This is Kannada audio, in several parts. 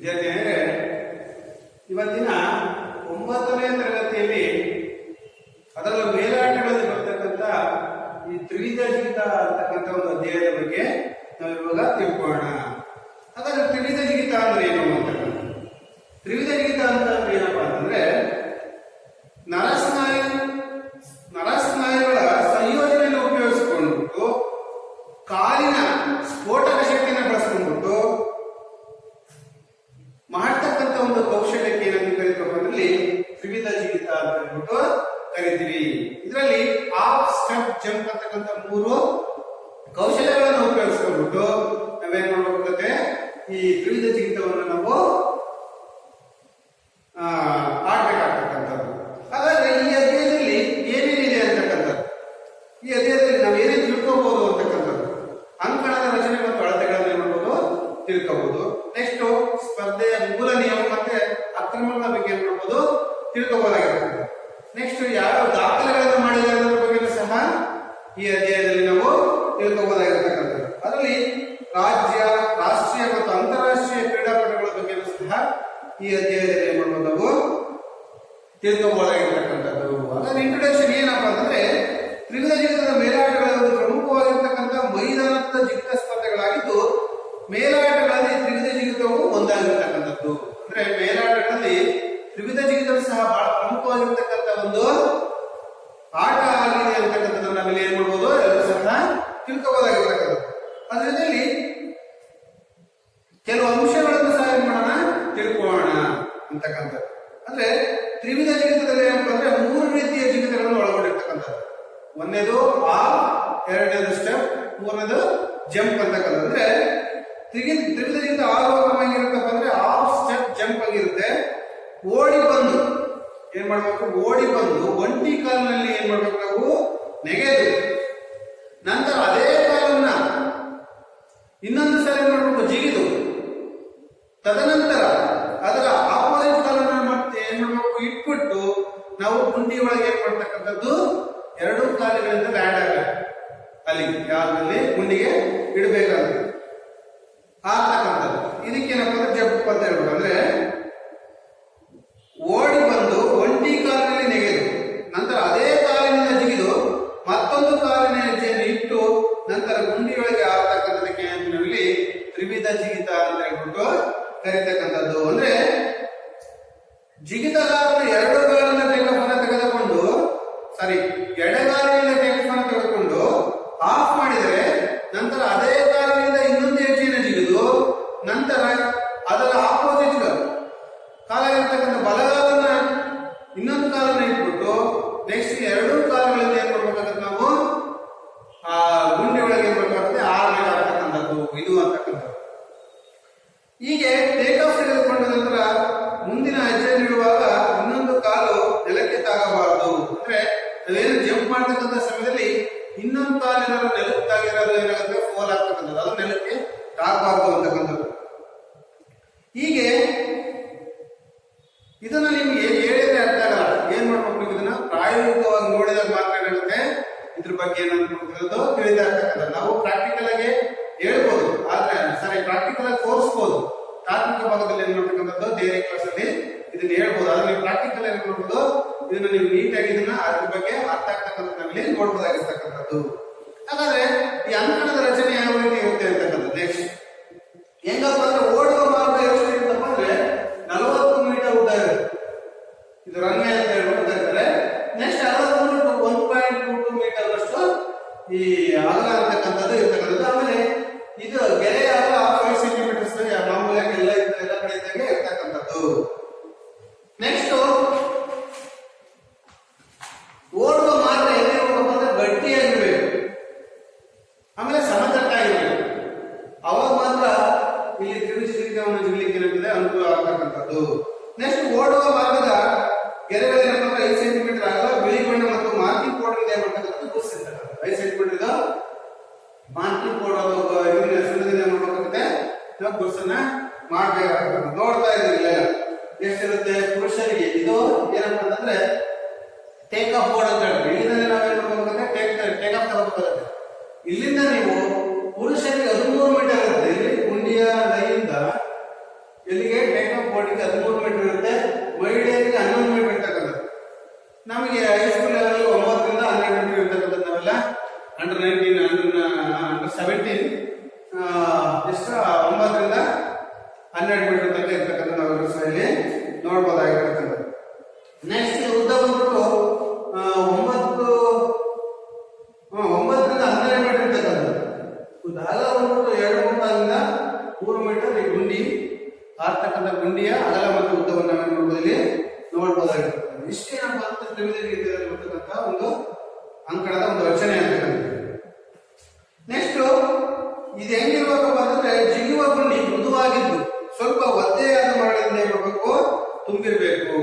ವಿದ್ಯಾರ್ಥಿಗಳೇ, ಇವತ್ತಿನ 9ನೇ ತರಗತಿಯಲ್ಲಿ ಅದರಲ್ಲೂ ಮೇಲಾಟಗಳಲ್ಲಿ ಬರ್ತಕ್ಕಂಥ ಈ ತ್ರಿವಿಧ ಜಿಗಿತ ಅಂತಕ್ಕಂಥ ಒಂದು ಅಧ್ಯಾಯದ ಬಗ್ಗೆ ನಾವು ಇವಾಗ ತಿಳ್ಕೊಳ್ಳೋಣ. ಹಾಗಾದ್ರೆ ತ್ರಿವಿಧ ಜಿಗಿತ ಅಂದ್ರೆ ಏನು ಅಂತಕ್ಕಂಥ ತ್ರಿವಿಧ ಜಿಗಿತ ಅಂತ ಏನಪ್ಪಾ ಅಂತಂದ್ರೆ ನರಸ್ನಾಯುಗಳ ಸಂಯೋಜನೆಯನ್ನು ಉಪಯೋಗಿಸಿಕೊಂಡು ಕಾಲಿನ ಸ್ಫೋಟಕ ಶಕ್ತಿಯನ್ನು ಬಳಸಿಕೊಂಡ್ಬಿಟ್ಟು ಮಾಡ್ತಕ್ಕಂಥ ಒಂದು ಕೌಶಲ್ಯಕ್ಕೆ ಏನಂತ ಕರೀತಪ್ಪ ಅಂದ್ರೆ ತ್ರಿವಿಧ ಜಿಗಿತ ಅಂತ ಹೇಳ್ಬಿಟ್ಟು ಕರಿತೀವಿ. ಇದರಲ್ಲಿ ಹಾಫ್ ಸ್ಟೆಪ್ ಜಂಪ್ ಅಂತಕ್ಕಂಥ 3 ಕೌಶಲ್ಯಗಳನ್ನು ಉಪಯೋಗಿಸ್ಕೊಂಡ್ಬಿಟ್ಟು ನಾವೇನ್ ಮಾಡಬೇಕಾಗುತ್ತೆ, ಈ ತ್ರಿವಿಧ ಜಿಗಿತವನ್ನು ನಾವು ಆಡ್ಬೇಕಾಗ್ತಕ್ಕಂಥದ್ದು. ಹಾಗಾದ್ರೆ ಈ ಅಧ್ಯಾಯದಲ್ಲಿ ಏನೇನಿದೆ ಅಂತಕ್ಕಂಥದ್ದು, ಈ ಅಧ್ಯಾಯದಲ್ಲಿ ನಾವು ಏನೇನು ತಿಳ್ಕೋಬಹುದು ಅಂತಕ್ಕಂಥದ್ದು, ಅಂಕಣದ ರಚನೆ ಮತ್ತು ಅಳತೆಗಳನ್ನು ಏನ್ ಮಾಡಬಹುದು ತಿಳ್ಕೋಬಹುದು. ನೆಕ್ಸ್ಟ್ ಸ್ಪರ್ಧೆಯ ಮೂಲ ನಿಯಮ ಮತ್ತೆ ಅಕ್ರಮಗಳ ಬಗ್ಗೆ ಏನ್ ಮಾಡಬಹುದು ತಿಳ್ಕೋಬಹುದಾಗಿರ್ತದೆ. ನೆಕ್ಸ್ಟ್ ಯಾವ ದಾಖಲೆಗಳನ್ನು ಮಾಡಿದೆ ಅನ್ನೋದ್ರ ಬಗ್ಗೆ ಸಹ ಈ ಅಧ್ಯಾಯದಲ್ಲಿ ನಾವು ತಿಳ್ಕೋಬಹುದಾಗಿರ್ತಕ್ಕಂಥದ್ದು. ಅದರಲ್ಲಿ ರಾಷ್ಟ್ರೀಯ ಮತ್ತು ಅಂತಾರಾಷ್ಟ್ರೀಯ ಕ್ರೀಡಾಪಟುಗಳ ಬಗ್ಗೆ ಸಹ ಈ ಅಧ್ಯಾಯದಲ್ಲಿ ಏನ್ ಮಾಡಬಹುದು ನಾವು ತಿಳ್ಕೋಬಹುದಾಗಿರ್ತಕ್ಕಂಥದ್ದು. ಅದರ ಇಂಟ್ರೊಡಕ್ಷನ್ ಏನಪ್ಪಾ ಅಂತಂದ್ರೆ ತ್ರಿವಿಧ ಜಿಗಿತದ ಮೇಲಾಟಗಳಲ್ಲಿ ಪ್ರಮುಖವಾಗಿರ್ತಕ್ಕಂಥ ಮೈದಾನದ ಜಿಗಿತ ಸ್ಪರ್ಧೆಗಳಾಗಿದ್ದು ಮೇಲಾಟಗಳಲ್ಲಿ ತ್ರಿವಿಧ ಜಿಗಿತವು ಒಂದಾಗಿರ್ತಕ್ಕಂಥದ್ದು. ಅಂದ್ರೆ ಮೇಲಾಟಗಳಲ್ಲಿ ತ್ರಿವಿಧ ಜಿಗಿತವು ಸಹ ಬಹಳ ಪ್ರಮುಖವಾಗಿರ್ತಕ್ಕಂಥ ಒಂದು ಆಟ ಆಗಿದೆ ಅಂತಕ್ಕಂಥದ್ದನ್ನ ನಾವಿಲ್ಲಿ ಏನ್ ಮಾಡ್ಬೋದು ಎಲ್ಲರೂ ಸಹ ತಿಳ್ಕೋಬಹುದಾಗಿರ್ತಕ್ಕಂಥದ್ದು. ಅದ್ರ ಜೊತೆಯಲ್ಲಿ ಕೆಲವು ಅಂಶಗಳನ್ನು ಸಹ ಏನ್ ಮಾಡೋಣ ತಿಳ್ಕೊಳ್ಳೋಣ ಅಂತಕ್ಕಂಥದ್ದು. ಅಂದ್ರೆ ತ್ರಿವಿಧ ಜಿಗಿತದಲ್ಲಿ ಏನಪ್ಪ ಅಂದ್ರೆ 3 ರೀತಿಯ ಜಿಗಿತಗಳನ್ನು ಒಳಗೊಂಡಿರ್ತಕ್ಕಂಥದ್ದು. ಒಂದನೇದು ಎರಡನೇದು ಸ್ಟೆಪ್, ಮೂರನೇದು ಜಂಪ್ ಅಂತಕ್ಕಂಥದ್ದು. ಅಂದ್ರೆ ತ್ರಿವಿಧ ಜಿಗಿತ ಆಗಿರುತ್ತಪ್ಪ ಅಂದ್ರೆ ಹಾಫ್ ಸ್ಟೆಪ್ ಜಂಪ್ ಆಗಿರುತ್ತೆ. ಓಡಿ ಬಂದು ಏನ್ ಮಾಡ್ಬೇಕು, ಓಡಿ ಬಂದು ಒಂಟಿ ಕಾಲಿನಲ್ಲಿ ಏನ್ ಮಾಡ್ಬೇಕು ನಾವು ನೆಗೆದು ನಂತರ ಅದೇ ಕಾಲನ್ನ ಇನ್ನೊಂದು ಸಲ ಏನ್ ಮಾಡ್ಬೇಕು ಜಿಗಿದು ತದನಂತರ ಅದರ ಆಪೋಸಿಟ್ ಕಾಲನ್ನ ಮತ್ತೆ ಏನ್ ಮಾಡ್ಬೇಕು ಇಟ್ಬಿಟ್ಟು ನಾವು ಗುಂಡಿ ಒಳಗೆ ಏನ್ ಮಾಡ್ತಕ್ಕಂಥದ್ದು 2 ಕಾಲುಗಳಿಂದ ಲ್ಯಾಂಡ್ ಆಗಬೇಕು. ಅಲ್ಲಿ ಯಾವ್ದ್ರಲ್ಲಿ ಗುಂಡಿಗೆ ಇಡಬೇಕಾಗುತ್ತೆ ಆಗ್ತಕ್ಕಂಥದ್ದು. ಇದಕ್ಕೇನಪ್ಪ ಅಂದ್ರೆ ಜಂಪ್ ಅಂತ ಹೇಳ್ಬೋದು. ಅಂದ್ರೆ ಓಡಿ ಬಂದು ಒಂಟಿ ಕಾಲಿನಲ್ಲಿ ನೆಗೆದು ನಂತರ ಅದೇ ಕಾಲಿನಿಂದ ಜಿಗಿದು ಮತ್ತೊಂದು ಕಾಲಿನ ಹೆಜ್ಜೆಯನ್ನು ಇಟ್ಟು ನಂತರ ಗುಂಡಿಯೊಳಗೆ ಆಗ್ತಕ್ಕಂಥದಕ್ಕೆ ನಾವಿಲ್ಲಿ ತ್ರಿವಿಧ ಜಿಗಿತ ಅಂತ ಹೇಳ್ಬಿಟ್ಟು ಕರೀತಕ್ಕಂಥದ್ದು. ಅಂದ್ರೆ ಜಿಗಿತಗಾರನ ಎಡಗಾಲಿನ ಟೇಕಫನ್ನು ತೆಗೆದುಕೊಂಡು ಆಫ್ ಮಾಡಿದರೆ ನಂತರ ಅದೇ ಕಾಲಿನಿಂದ ಇನ್ನೊಂದು ಹೆಜ್ಜೆಯನ್ನು ಜಿಗಿದು ನಂತರ ಅದರ ಆಪೋಸಿಟ್ ಕಾಲಾಗಿರ್ತಕ್ಕಂಥ ಬಲಗಾಲನ್ನ ಇನ್ನೊಂದು ಕಾಲನ್ನ ಇಟ್ಬಿಟ್ಟು ನೆಕ್ಸ್ಟ್ 2 ಕಾಲಗಳಿಂದ ಏನ್ ಮಾಡ್ಬೇಕಾಗುತ್ತೆ ನಾವು ಆ ಗುಂಡಿ ಒಳಗೆ ಏನ್ ಮಾಡ್ಬೇಕಾಗುತ್ತೆ ಆಗ್ತಕ್ಕಂಥದ್ದು ಇದು ಅಂತಕ್ಕಂಥದ್ದು. ಹೀಗೆ ಟೇಕ್ ಆಫ್ ತೆಗೆದುಕೊಂಡ ನಂತರ ಮುಂದಿನ ಹೆಜ್ಜೆಯನ್ನು ಇಡುವಾಗ ಇನ್ನೊಂದು ಕಾಲು ನೆಲಕ್ಕೆ ತಾಗಬಾರದು. ಅಂದ್ರೆ ನಾವೇನು ಜಂಪ್ ಮಾಡ್ತಕ್ಕಂಥ ಸಮಯದಲ್ಲಿ ಇನ್ನೊಂದು ಕಾಲು ಏನಾದ್ರು ನೆಲಕ್ಕೆ ತಾಗಿರೋದು ಏನಾಗುತ್ತೆ ಫೋಲ್ ಆಗ್ತಕ್ಕಂಥದ್ದು, ಅದು ನೆಲಕ್ಕೆ ತಾಗಬಾರದು ಅಂತಕ್ಕಂಥದ್ದು. ಹೀಗೆ ಇದನ್ನ ನಿಮ್ಗೆ ಹೇಳಿದ್ರೆ ಅರ್ಥ ಆಗಲ್ಲ. ಏನ್ ಮಾಡ್ಬೇಕು, ಇದನ್ನ ಪ್ರಾಯೋಗಿಕವಾಗಿ ನೋಡಿದಾಗ ಮಾತ್ರ ಏನಾಗುತ್ತೆ ಇದ್ರ ಬಗ್ಗೆ ಏನಂತ ತಿಳಿತಾ ಇರ್ತಕ್ಕಂಥ. ನಾವು ಪ್ರಾಕ್ಟಿಕಲ್ ಆಗಿ ಹೇಳ್ಬೋದು, ಆದ್ರೆ ಸರಿ ಪ್ರಾಕ್ಟಿಕಲ್ ಆಗಿ ತೋರಿಸಬಹುದು. ತಾತ್ವಿಕ ಭಾಗದಲ್ಲಿ ಏನ್ ಮಾಡ್ತಕ್ಕಂಥದ್ದು ಥಿಯರಿ ಕ್ಲಾಸ್ ಅಲ್ಲಿ ಇದನ್ನ ಹೇಳ್ಬೋದು. ಆದ್ರೆ ನೀವು ಪ್ರಾಕ್ಟಿಕಲ್ ಏನ್ ಮಾಡ್ಬೋದು, ಇದನ್ನ ನೀವು ನೀಟಾಗಿ ಇದನ್ನ ಅದ್ರ ಬಗ್ಗೆ ಅರ್ಥ ಆಗ್ತಕ್ಕಂಥ ನಾವಿಲ್ಲಿ ನೋಡ್ಬೋದಾಗಿರ್ತಕ್ಕಂಥದ್ದು. ಹಾಗಾದ್ರೆ ಈ ಅಂಕಣದ ರಚನೆ ಯಾವ ರೀತಿ ಇರುತ್ತೆ ಅಂತಕ್ಕಂಥದ್ದು. ನೆಕ್ಸ್ಟ್ ಹೆಂಗಪ್ಪ ಅಂದ್ರೆ ಓಡುವ ಮಾರ್ಗ ಎಷ್ಟು ಇರುತ್ತಪ್ಪ ಅಂದ್ರೆ 40 ಮೀಟರ್ ಉದ್ದ ಇರುತ್ತೆ. ಇದು ರಂಗೆ ಅಂತ ಹೇಳ್ಬಿಟ್ಟು ಕರೀತಾರೆ. ನೆಕ್ಸ್ಟ್ 1.22 ಮೀಟರ್ ಅಷ್ಟು ಈ ಅಗಲ ಅಂತಕ್ಕಂಥದ್ದು ಇರ್ತಕ್ಕಂಥದ್ದು. ಆಮೇಲೆ ಇದು ಗೆರೆಯ ಅಗಲ 5 ಸೆಂಟಿಮೀಟರ್ಸ್ ಮಾಮೂಲಿಯಾಗಿ ಎಲ್ಲ ಕಡೆ ಇದ್ದಂಗೆ ಇರ್ತಕ್ಕಂಥದ್ದು. ನೆಕ್ಸ್ಟ್ ಓಡುವ ಮಾರ್ಗ ಎಲ್ಲಿ ಹೋಗಬೇಕು ಅಂದ್ರೆ ಗಟ್ಟಿಯಾಗಿರ್ಬೇಕು, ಆಮೇಲೆ ಸಮತಟ್ಟಾಗಿರ್ಬೇಕು. ಅವಾಗ ಮಾತ್ರ ಇಲ್ಲಿ ತ್ರಿವಿಧ ಜಿಗ್ಲಿಕ್ಕೆ ಏನಾಗಿದೆ ಅನುಕೂಲ ಆಗ್ತಕ್ಕಂಥದ್ದು. ನೆಕ್ಸ್ಟ್ ಓಡುವ ಮಾರ್ಗದ ಗೆರೆಗಳೇನಪ್ಪ ಅಂದ್ರೆ 5 ಸೆಂಟಿಮೀಟರ್ ಆಗಲ್ಲ, ಬಿಳಿ ಬಣ್ಣ ಮತ್ತು ಮಾರ್ಕಿಂಗ್ ಪೌಡರ್ ಏನ್ ಮಾಡ್ತಕ್ಕಂಥದ್ದು ಗುರುತಿರ್ತಕ್ಕಂಥ 5 ಸೆಂಟಿಮೀಟರ್ ಮಾರ್ಕಿಂಗ್ ಪೌಡರ್ ಸುಣ್ಣದಿಂದ ಏನ್ ಮಾಡ್ಬೇಕಾಗುತ್ತೆ ನಾವು ಗುರುಸನ್ನ ಮಾಡ್ಬೇಕಾಗ್ತದೆ. ನೋಡ್ತಾ ಇದ್ದೀವಿ ಎಷ್ಟಿರುತ್ತೆ ಪುರುಷರಿಗೆ. ಇದು ಏನಪ್ಪ ಅಂತಂದ್ರೆ ಟೇಕ್ ಆಫ್ ಬೋರ್ಡ್ ಅಂತ ಹೇಳ್ತೀವಿ. ಇಲ್ಲಿಂದ ನಾವೇನ್ ಮಾಡ್ಬೇಕಾಗುತ್ತೆ ಟೇಕ್ ಆಫ್ ತಗೋಬೇಕಾಗುತ್ತೆ. ಇಲ್ಲಿಂದ ನೀವು ಪುರುಷರಿಗೆ 13 ಮೀಟರ್ ಇರುತ್ತೆ. ಇಲ್ಲಿ ಗುಂಡಿಯ ಲೈನಿಂದ ಎಲ್ಲಿಗೆ ಬೋರ್ಡಿಗೆ 13 ಮೀಟರ್ ಇರುತ್ತೆ, ಮಹಿಳೆಯರಿಗೆ 11 ಮೀಟರ್ ಇರ್ತಕ್ಕಂಥದ್ದು. ನಮಗೆ ಹೈಸ್ಕೂಲ್ ಲೆವೆಲ್ 9 ರಿಂದ 12 ಮೀಟರ್ ಇರ್ತಕ್ಕಂಥದ್ದು. ನಾವೆಲ್ಲ ಅಂಡರ್ 19 ಅಂಡರ್ 17 ಎಷ್ಟು 9 ರಿಂದ 12 ಮೀಟರ್ ತನಕ ಇರ್ತಕ್ಕಂಥ ನಾವು ಇಲ್ಲಿ ನೋಡ್ಬೋದಾಗಿರ್ತಕ್ಕಂಥದ್ದು. ನೆಕ್ಸ್ಟ್ ಉದ್ದ ಬಂದ್ಬಿಟ್ಟು 9 ರಿಂದ 12 ಮೀಟರ್ ಇರ್ತಕ್ಕಂಥದ್ದು. ಅಗಲ ಬಂದ್ಬಿಟ್ಟು 2.5 ರಿಂದ 3 ಮೀಟರ್ ಈ ಗುಂಡಿ ಆಗ್ತಕ್ಕಂಥ ಗುಂಡಿಯ ಅಗಲ ಮತ್ತು ಉದ್ದವನ್ನು ನಾವು ಇಲ್ಲಿ ನೋಡ್ಬೋದಾಗಿರ್ತಕ್ಕಂಥದ್ದು. ಇಷ್ಟೇನಪ್ಪ ಅಂತ ತ್ರಿವಿಧ ಗೀತೆಯಲ್ಲಿ ಬರ್ತಕ್ಕಂಥ ಒಂದು ಅಂಕಣದ ಒಂದು ರಚನೆ ಆಗ್ತಕ್ಕಂಥದ್ದು. ನೆಕ್ಸ್ಟ್ ಇದು ಹೆಂಗಿರ್ಬೇಕಪ್ಪ ಅಂತಂದ್ರೆ ಜಿಗುವ ಗುಂಡಿ ಮೃದುವಾಗಿದ್ದು ಸ್ವಲ್ಪ ಒದ್ದೆಯಾದ ಮರಳಿಂದ ಏನ್ ಮಾಡಬೇಕು, ತುಂಬಿರ್ಬೇಕು.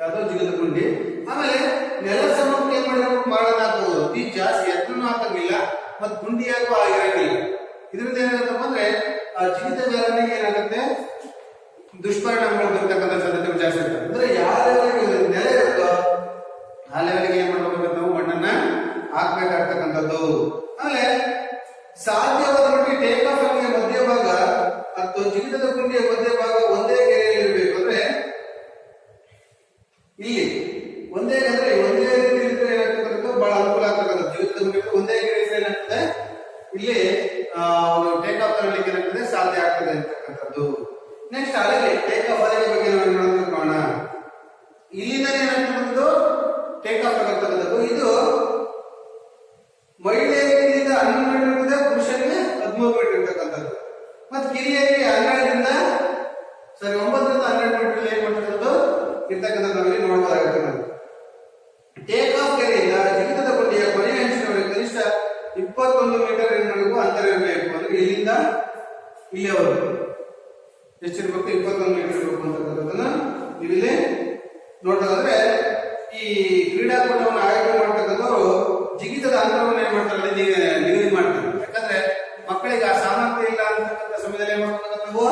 ಯಾವ್ದೋ ಜಿಗದ ಗುಂಡಿ. ಆಮೇಲೆ ನೆಲ ಸಮಕ್ಕೆ ಏನ್ ಮಾಡಬೇಕು, ಮಾಡಲ್ ಹಾಕೋದು. ಅತಿ ಜಾಸ್ತಿ ಎತ್ತರನು ಹಾಕಂಗಿಲ್ಲ ಮತ್ ಗುಂಡಿಯಾಗೂ ಆಗಿರಂಗಿಲ್ಲ. ಇದರಿಂದ ಏನಾಗುತ್ತಪ್ಪ ಅಂದ್ರೆ ಆ ಜಿಗಿತ ಬೆಳವಣಿಗೆ ಏನಾಗುತ್ತೆ, ದುಷ್ಪರಿಣಾಮಗಳು ಬರ್ತಕ್ಕಂಥ ಸಾಧ್ಯತೆಗಳು ಜಾಸ್ತಿ ಇರ್ತವೆ. ಅಂದ್ರೆ ಯಾವ ಲೆವೆಲ್ಗೆ ನೆಲೆ ಇರುತ್ತೋ ಆ ಲೆವೆಲ್ಗೆ ಏನ್ ಮಾಡ್ಬೇಕು, ನಾವು ಮಣ್ಣನ್ನ ಹಾಕ್ಬೇಕಾಗ್ತಕ್ಕಂಥದ್ದು. ಆಮೇಲೆ ಸಾಧ್ಯವಾದ ಮಟ್ಟಿಗೆ ಟೇಕ್ ಆಫ್ ಆಗಿ ಮಧ್ಯಭಾಗ ಮತ್ತು ಜಿಗಿತದ ಗುಂಡಿಯ ಮಧ್ಯಭಾಗ ಒಂದೇ ಗೆರೆಯಲ್ಲಿ ಇರಬೇಕು. ಅಂದ್ರೆ ಇಲ್ಲಿ ಒಂದೇ ರೀತಿ ಇದ್ರೆ ಏನಾಗ್ತಕ್ಕಂಥದ್ದು ಬಹಳ ಅನುಕೂಲ ಆಗ್ತಕ್ಕಂಥದ್ದು. ಜಿಗಿತದ ಗುಂಡಿ ಒಂದೇ ಗೆರೆ ಇದ್ರೆ ಏನಾಗ್ತದೆ, ಇಲ್ಲಿ ಟೇಕ್ ಆಫ್ ತಗೊಳ್ಳಿಕ್ಕೆ ಏನಾಗ್ತದೆ, ಸಾಧ್ಯ ಆಗ್ತದೆ ಅಂತಕ್ಕಂಥದ್ದು. ನೆಕ್ಸ್ಟ್ ಅಲೆಗೆ ಟೇಕ್ ಆಫ್ ಅಲೆಗೆ ಬಗ್ಗೆ ನಾವು ನೋಡೋಣ. ಇಲ್ಲಿಂದನೇ ಏನಾಗ್ತಕ್ಕಂಥದ್ದು ಟೇಕ್ ಆಫ್ ಆಗಿರ್ತಕ್ಕಂಥದ್ದು. ಇದು ಮಹಿಳೆಯರಿಗೆ 11 ಮೀಟರ್ ಇರ್ತದೆ, ಪುರುಷರಿಗೆ 13 ಮೀಟರ್ ಇರ್ತಕ್ಕಂಥದ್ದು. ಮತ್ತೆ ಕಿರಿಯರಿಗೆ 9 ರಿಂದ 12 ಮೀಟರ್ ಏನ್ ಮಾಡ್ತಕ್ಕಂಥದ್ದು ಇರ್ತಕ್ಕಂಥದ್ದು ನಾವಿಲ್ಲಿ ನೋಡಬಹುದಾಗಿರ್ತಕ್ಕಂಥದ್ದು. ಟೇಕ್ ಆಫ್ ಗೆರೆಯಿಂದ ಜಿಗಿತದ ಗುಂಡಿಯ ಕೊನೆಯ ಅಂಚಿನವರೆಗೆ ಕನಿಷ್ಠ 21 ಮೀಟರ್ ಏನ್ಮಾಡಬೇಕು, ಅಂತರ ಇರಬೇಕು. ಅಂದ್ರೆ ಇಲ್ಲಿಂದ ಇಲ್ಲಿಯವರೆಗೂ ಎಷ್ಟಿರ್ಬೇಕು, 21 ಮೀಟರ್ ಇರಬೇಕು ಅಂತಕ್ಕಂಥದ್ದನ್ನ ಇಲ್ಲಿ ನೋಡೋದಾದ್ರೆ ಈ ಕ್ರೀಡಾಕೂಟವನ್ನು ಆಯೋಜನೆ ಮಾಡ್ತಕ್ಕಂಥವ್ರು ಜಿಗಿತದ ಅಂತರವನ್ನು ಏನ್ ಮಾಡ್ತಾರೆ, ನಿಗದಿ ಮಾಡ್ತಾರೆ. ಯಾಕಂದ್ರೆ ಮಕ್ಕಳಿಗೆ ಆ ಸಾಮರ್ಥ್ಯ ಇಲ್ಲ ಅಂತಕ್ಕಂಥ ಸಮಯದಲ್ಲಿ ಏನ್ ಮಾಡ್ತಕ್ಕಂಥವು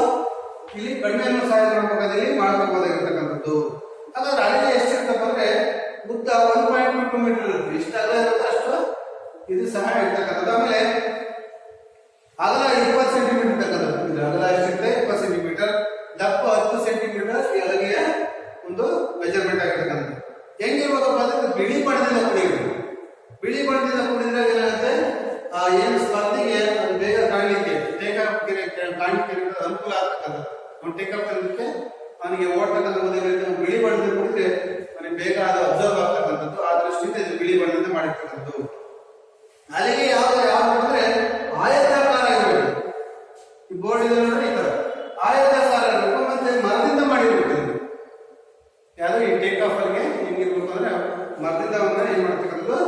ಇಲ್ಲಿ ಕಣ್ಣನ್ನು ಸಹಾಯ ಮಾಡಬೇಕಾದಲ್ಲಿ ಮಾಡಬೇಕಾಗಿರ್ತಕ್ಕಂಥದ್ದು. ಹಾಗಾದ್ರೆ ಅಡಿಗೆ ಎಷ್ಟಿರ್ತಪ್ಪ ಅಂದ್ರೆ ಉದ್ದ 1.2 ಮೀಟರ್ ಇರುತ್ತೆ. ಇಷ್ಟು ಅಗಲ ಇರುತ್ತೆ ಅಷ್ಟು ಇದು ಸಹ ಇರ್ತಕ್ಕಂಥದ್ದು. ಆಮೇಲೆ ಅಗಲ 20 ಸೆಂಟಿಮೀಟರ್ ಇರ್ತಕ್ಕಂಥದ್ದು. ಇದು ಅಗಲ ಎಷ್ಟಿರುತ್ತೆ, 20 ಸೆಂಟಿಮೀಟರ್. ದಪ್ಪ 10 ಸೆಂಟಿಮೀಟರ್ ಈ ಅಲಗೆಯ ಒಂದು ಮೆಜರ್ಮೆಂಟ್ ಆಗಿರ್ತಕ್ಕಂಥದ್ದು. ಹೆಂಗಿರ್ಬೇಕಪ್ಪ ಅಂದ್ರೆ ಬಿಳಿ ಬಣ್ಣದಿಂದ ಕೂಡಿರ್ಬೇಕು. ಬಿಳಿ ಬಣ್ಣದಿಂದ ಕೂಡಿದ್ರೆ ಏನಾಗುತ್ತೆ, ಏನು ಸ್ಪರ್ಧೆಗೆ ಬೇಗ ಕಾಣಲಿಕ್ಕೆ ಟೇಕ್ ಆಫ್ ಕಾಣಲಿಕ್ಕೆ ಅನುಕೂಲ ಆಗ್ತಕ್ಕಂಥದ್ದು. ಅವ್ನು ಟೇಕ್ ಆಫ್ ತರಲಿಕ್ಕೆ ಅವನಿಗೆ ಓಡ್ತಕ್ಕಂಥ ಬಿಳಿ ಬಣ್ಣದಿಂದ ಕೂಡಿದ್ರೆ ಅವನಿಗೆ ಬೇಗ ಅದು ಅಬ್ಸರ್ವ್ ಆಗ್ತಕ್ಕಂಥದ್ದು. ಆ ದೃಷ್ಟಿಯಿಂದ ಇದು ಬಿಳಿ ಬಣ್ಣದಿಂದ ಮಾಡಿರ್ತಕ್ಕಂಥದ್ದು. ಅಲ್ಲಿಗೆ ಯಾವ್ದು ಅಂದ್ರೆ ಆಯತಾಕಾರ ಇರಬೇಕು. ಈ ಬೋರ್ಡ್ ಇದೆ ನೋಡಿ, ಈ ತರ ಆಯತಾಕಾರ ಇರಬೇಕು. ಮತ್ತೆ ಮರದಿಂದ ಮಾಡಿರ್ಬೇಕು. ಯಾವ್ದು ಈ ಟೇಕ್ ಆಫ್ ಅಲ್ಲಿಗೆ ಹೆಂಗಿರ್ಬೇಕು ಅಂದ್ರೆ ಮರದಿಂದ ಏನ್ ಮಾಡ್ತಕ್ಕಂಥದ್ದು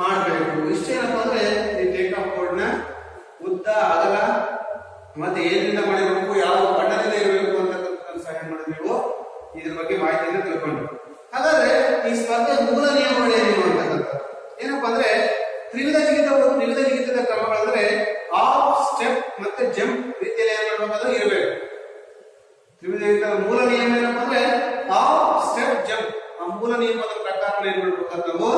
ಮಾಡಬೇಕು. ಇಷ್ಟೇನಪ್ಪ ಅಂದ್ರೆ ಈ ಟೇಕ್ ಆಫ್ ಬೋರ್ಡ್ ನ ಉದ್ದ, ಅಗಲ ಮತ್ತೆ ಏನಿಂದ ಮಾಡಿರ್ಬೇಕು, ಯಾವ ಬಣ್ಣದಿಂದ ಇರಬೇಕು ಅಂತಕ್ಕಂಥ ಸಹಾಯ ಮಾಡಿದ್ರೆ ನೀವು ಇದ್ರ ಬಗ್ಗೆ ಮಾಹಿತಿಯನ್ನು ತಿಳ್ಕೊಂಡು. ಹಾಗಾದ್ರೆ ಈ ಸ್ಪರ್ಧೆ ಮೂಲ ನಿಯಮಗಳು ಏನು ಅಂತಕ್ಕಂಥ ಏನಪ್ಪಾ ಅಂದ್ರೆ ತ್ರಿವಿಧ ಜಿಗಿತದ ಕ್ರಮಗಳಂದ್ರೆ ಆಫ್, ಸ್ಟೆಪ್ ಮತ್ತೆ ಜಂಪ್ ರೀತಿಯಲ್ಲಿ ಏನ್ ಮಾಡ್ಬೇಕಾದ್ರೆ ಇರಬೇಕು. ತ್ರಿವಿಧ ಜಿಗಿತದ ಮೂಲ ನಿಯಮ ಏನಪ್ಪಾ ಅಂದ್ರೆ ಆಫ್, ಸ್ಟೆಪ್, ಜಂಪ್. ಆ ಮೂಲ ನಿಯಮದ ಪ್ರಕಾರ ಏನ್ ಮಾಡ್ಬೇಕಂತ ನಾವು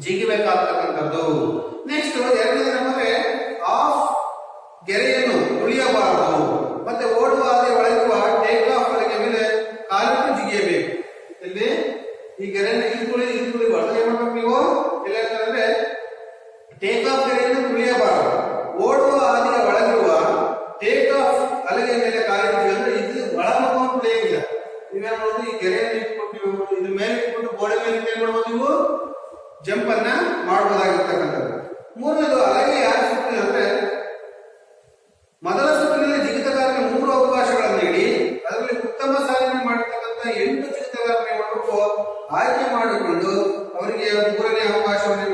ಜಿಗಿಬೇಕಾಗ್ತಕ್ಕಂಥದ್ದು. ನೆಕ್ಸ್ಟ್ ಎರಡನೇದು ಏನಂದ್ರೆ ಆಫ್ ಗೆರೆಯನ್ನು ತುಳಿಯಬಾರದು. ಮತ್ತೆ ಓಡುವ ಹಾದಿ ಒಳಗಿರುವ ಟೇಕ್ ಆಫ್ ಅಲೆಗೆ ಮೇಲೆ ಕಾಲಿಟ್ಟು ಜಿಗಿಯಬೇಕು. ಇಲ್ಲಿ ಈ ಗೆರೆಯನ್ನು ಇಲ್ಲಿ ತುಳಿಬಾರ್ದು. ಏನ್ ಮಾಡ್ಬೇಕು ನೀವು ಇಲ್ಲ ಅಂತಂದ್ರೆ ಟೇಕ್ ಆಫ್ ಗೆರೆಯನ್ನು ತುಳಿಯಬಾರದು. ಓಡುವ ಹಾದಿಯ ಒಳಗಿರುವ ಟೇಕ್ ಆಫ್ ಅಲೆಗೆ ಮೇಲೆ ಕಾಲಿಟ್ಟು ಅಂದ್ರೆ ಇದು ಒಳಮುಖವನ್ನು ತುಳಿಯಂಗಿಲ್ಲ. ನೀವೇನ್ ಮಾಡೋದು, ಈ ಗೆರೆಯನ್ನು ಇಟ್ಬಿಟ್ಟು ಇದ್ರ ಮೇಲೆ ಇಟ್ಬಿಟ್ಟು ಗೋಡೆ ಮೇಲೆ ಏನ್ ಮಾಡ್ಬೋದು, ನೀವು ಜಂಪ್ ಅನ್ನ ಮಾಡಬಹುದಾಗಿರ್ತಕ್ಕಂಥದ್ದು. ಮೂರನೇದು ಅಲೆಗೆ ಯಾರು ಸುತ್ತಿನ ಅಂದ್ರೆ ಮೊದಲ ಸುತ್ತಿನಲ್ಲಿ ಜಿಗಿತಗಾರರಿಗೆ 3 ಅವಕಾಶಗಳನ್ನು ನೀಡಿ ಅದರಲ್ಲಿ ಉತ್ತಮ ಸಾಧನೆ ಮಾಡಿರ್ತಕ್ಕಂಥ 8 ಜಿಗಿತಗಾರರನ್ನ ಮಾಡಬೇಕು ಆಯ್ಕೆ ಮಾಡಿಕೊಂಡು ಅವರಿಗೆ 3ನೇ ಅವಕಾಶವನ್ನು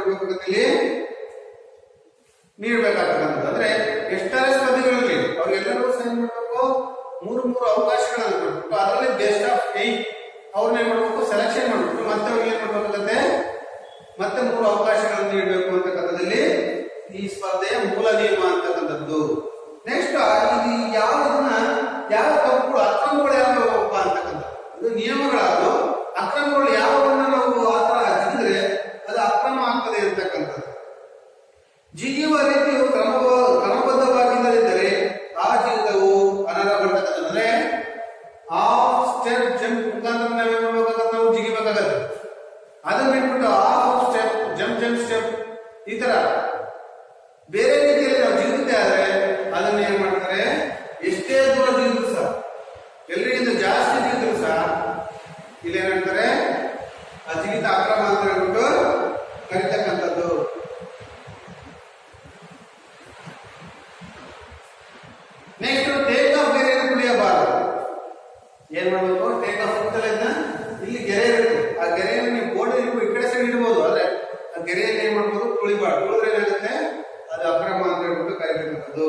ನೀಡಬೇಕಾಗ್ತಕ್ಕಂಥದ್ದು. ಅಂದ್ರೆ ಎಷ್ಟರ ಸ್ಪರ್ಧೆಗಳಲ್ಲಿ ಅವ್ರಿಗೆಲ್ಲರೂ ಸೈನ್ ಮಾಡಬೇಕು, 3 ಅವಕಾಶಗಳನ್ನು ಕೊಟ್ಬಿಟ್ಟು ಅದರಲ್ಲಿ ಬೆಸ್ಟ್ ಆಫ್ 8 ಅವ್ರನ್ನ ಏನ್ ಮಾಡ್ಬೇಕು, ಸೆಲೆಕ್ಷನ್ ಮಾಡ್ಬಿಟ್ಟು ಮತ್ತೆ ಅವ್ರಿಗೆ ಏನ್ ಮಾಡ್ಬೇಕಾಗತ್ತೆ, ಮತ್ತೆ 3 ಅವಕಾಶಗಳನ್ನು ನೀಡಬೇಕು ಅಂತಕ್ಕಂಥದ್ದಲ್ಲಿ ಈ ಸ್ಪರ್ಧೆಯ ಮೂಲ ನಿಯಮ ಅಂತಕ್ಕಂಥದ್ದು. ನೆಕ್ಸ್ಟ್ ಇದು ಯಾವ ತಪ್ಪುಗಳು, ಅಕ್ರಮಗಳು ಯಾವಪ್ಪ ಅಂತಕ್ಕಂಥ ಇದು ನಿಯಮಗಳಾದ್ರು. ಅಕ್ರಮಗಳು ಯಾವನ್ನ ನಾವು ಆ ತರ ಜಿಗಿದ್ರೆ ಅದು ಅಕ್ರಮ ಆಗ್ತದೆ ಅಂತಕ್ಕಂಥದ್ದು. ಜಿಗಿಯುವ ರೀತಿಯು ಕ್ರಮಬದ್ಧವಾಗಿಲ್ಲದಿದ್ದರೆ ಆ ಜಿಗಿತವು ಅನರ್ಹ ಬರ್ತಕ್ಕಂಥದ್ದು. ಅಂದ್ರೆ ಬೇರೆ ರೀತಿಯಲ್ಲಿ ನಾವು ಜಿಗಿತೆ ಆದ್ರೆ ಅದನ್ನ ಏನ್ ಮಾಡ್ತಾರೆ, ಎಷ್ಟೇ ದೂರ ಜಿಗಿದ್ರು ಸಹ, ಎಲ್ಲರಿಗಿಂತ ಜಾಸ್ತಿ ಜಿಗಿದ್ರು ಸಹ ಇಲ್ಲಿ ಏನಂತಾರೆ, ಆ ಜಿಗಿತ ಅಕ್ರಮ ಅಂತ ಹೇಳ್ಬಿಟ್ಟು ಕರಿತಕ್ಕಂಥದ್ದು. ನೆಕ್ಸ್ಟ್ ಟೇಕ್ ಆಫ್ ಗೆರೆಯನ್ನು ತುಳಿಯಬಾರದು. ಏನ್ ಮಾಡ್ಬೇಕು, ಟೇಕ್ ಆಫ್ ಹೋಗ್ತಲ್ಲ, ಇಲ್ಲಿ ಗೆರೆ ಇರುತ್ತೆ, ಆ ಗೆರೆಯನ್ನು ನೀವು ಬೋರ್ಡ್ ಈ ಕಡೆ ಸೈಡ್ ಇಡಬಹುದು, ಆದ್ರೆ ಆ ಗೆರೆಯಲ್ಲಿ ಏನ್ ಮಾಡ್ಬೋದು, ತುಳಿಬಾರ್ದು. ತುಳಿದ್ರೆ ಏನಾಗುತ್ತೆ, ಅದು ಅಕ್ರಮ ಅಂತ ಹೇಳ್ಬಿಟ್ಟು ಕರಿತಕ್ಕಂಥದ್ದು.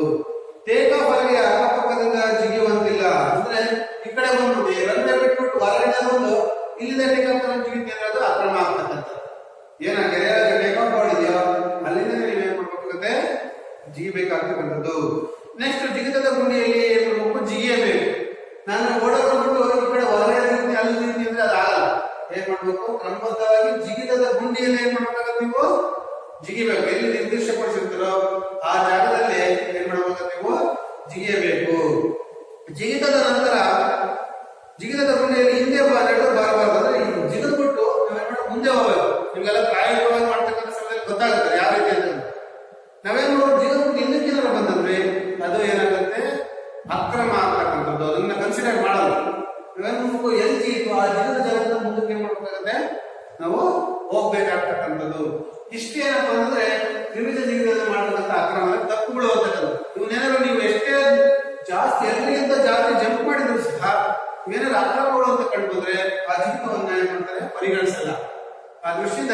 ಟೇಕ್ ಆಫ್ ಅಲ್ಲಿ ಅಕ್ಕಪಕ್ಕದಿಂದ ಜಿಗಿಯುವಂತಿಲ್ಲ, ಅಂದ್ರೆ ಈ ಕಡೆ ಬಂದ್ಬಿಟ್ಟು ರನ್ವೇ ಬಿಟ್ಬಿಟ್ಟು ಹೊರಗಡೆ ಬಂದು ಇಲ್ಲಿಂದ ಟೇಕ್ ಆಫ್ ಜಿಗಿತೀನಿ ಅದು ಅಕ್ರಮ ಆಗ್ತಕ್ಕಂಥದ್ದು. ಏನ ಗೆರೆ ಟೇಕ್ ಆಫ್ ಮಾಡಿದ್ಯೋ ಅಲ್ಲಿಂದ ನೀವು ಏನ್ ಮಾಡ್ಬೇಕಾಗುತ್ತೆ, ಜಿಗಿಬೇಕಾಗ್ತಕ್ಕಂಥದ್ದು. ನೆಕ್ಸ್ಟ್ ಜಿಗಿತದ ಗುಂಡಿಯಲ್ಲಿ ಏನ್ ಮಾಡ್ಬೇಕು, ಜಿಗಿಯಬೇಕು. ನಾನು ಓಡೋಗ್ಬಿಟ್ಟು ಈ ಕಡೆ ಹೊರಗಡೆ ಜಿಗಿತೀನಿ ಅಲ್ಲಿ ಜಿಗಿತೀನಿ ಅಂದ್ರೆ ಅದು ಆಗಲ್ಲ. ಏನ್ ಮಾಡ್ಬೇಕು, ಕ್ರಮಬದ್ಧವಾಗಿ ಜಿಗಿತದ ಗುಂಡಿಯಲ್ಲಿ ಏನ್ ಮಾಡ್ಬೇಕಾಗುತ್ತೆ, ನೀವು ಜಿಗಿಬೇಕು. ಎಲ್ಲಿ ನಿರ್ದಿಷ್ಟಪಡಿಸಿರ್ತಾರೋ ಆ ಜಾಗದಲ್ಲಿ ಏನ್ ಮಾಡ್ಬೇಕು, ನೀವು ಜಿಗಿಯಬೇಕು. ಜಿಗಿತದ ನಂತರ ಜಿಗಿತದ ಗುಂಡಿಯಲ್ಲಿ ಹಿಂದೆ ನಡೆದು ಬರಬಾರ್ದು, ಅಂದ್ರೆ ಜಿಗಿದ್ಬಿಟ್ಟು ನಾವೇನ್ ಮುಂದೆ ಹೋಗ್ಬೇಕು. ನಿಮ್ಗೆಲ್ಲ ಪ್ರಾಯೋಗಿಕವಾಗಿ ಮಾಡ್ತಕ್ಕಂಥ ಸಮಯದಲ್ಲಿ ಗೊತ್ತಾಗುತ್ತೆ ಯಾವ ರೀತಿ ಅಂತ. ನಾವೇನ್ ಮಾಡೋದು, ಜಿಗಿದ್ಬಿಟ್ಟು ಹಿಂದಕ್ಕೇನಾರ ಬಂದಂದ್ರೆ ಅದು ಏನಾಗುತ್ತೆ, ಅಕ್ರಮ ಆಗ್ತಕ್ಕಂಥದ್ದು. ಅದನ್ನ ಕನ್ಸಿಡರ್ ಮಾಡಲ್ಲ. ನಾವೇನು ಎಲ್ಲಿ ಜಿಗಿತು ಆ ಜಿಗಿದ ಜಾಗದಿಂದ ಮುಂದಕ್ಕೆ ಏನ್ ಮಾಡ್ಬೇಕಾಗತ್ತೆ, ನಾವು ಹೋಗ್ಬೇಕಾಗ್ತಕ್ಕಂಥದ್ದು. ಇಷ್ಟೇನಪ್ಪ ಅಂದ್ರೆ ತ್ರಿವಿಧ ಜಿಗಿತದಲ್ಲಿ ಮಾಡ್ತಕ್ಕಂಥ ಅಕ್ರಮ ತಪ್ಪುಗಳು ಅಂತಕ್ಕಂಥದ್ದು. ಇವನ್ನೇನಾದ್ರು ನೀವು ಎಷ್ಟೇ ಜಾಸ್ತಿ ಎಲ್ಲರಿಗಿಂತ ಜಾಸ್ತಿ ಜಂಪ್ ಮಾಡಿದ್ರು ಸಹ ಇವೇನಾದ್ರು ಅಕ್ರಮಗಳು ಅಂತ ಕಂಡುಬಂದ್ರೆ ಆ ಜಿಗಿತವನ್ನ ಏನ್ ಮಾಡ್ತಾರೆ, ಪರಿಗಣಿಸಲ್ಲ. ಆ ದೃಷ್ಟಿಯಿಂದ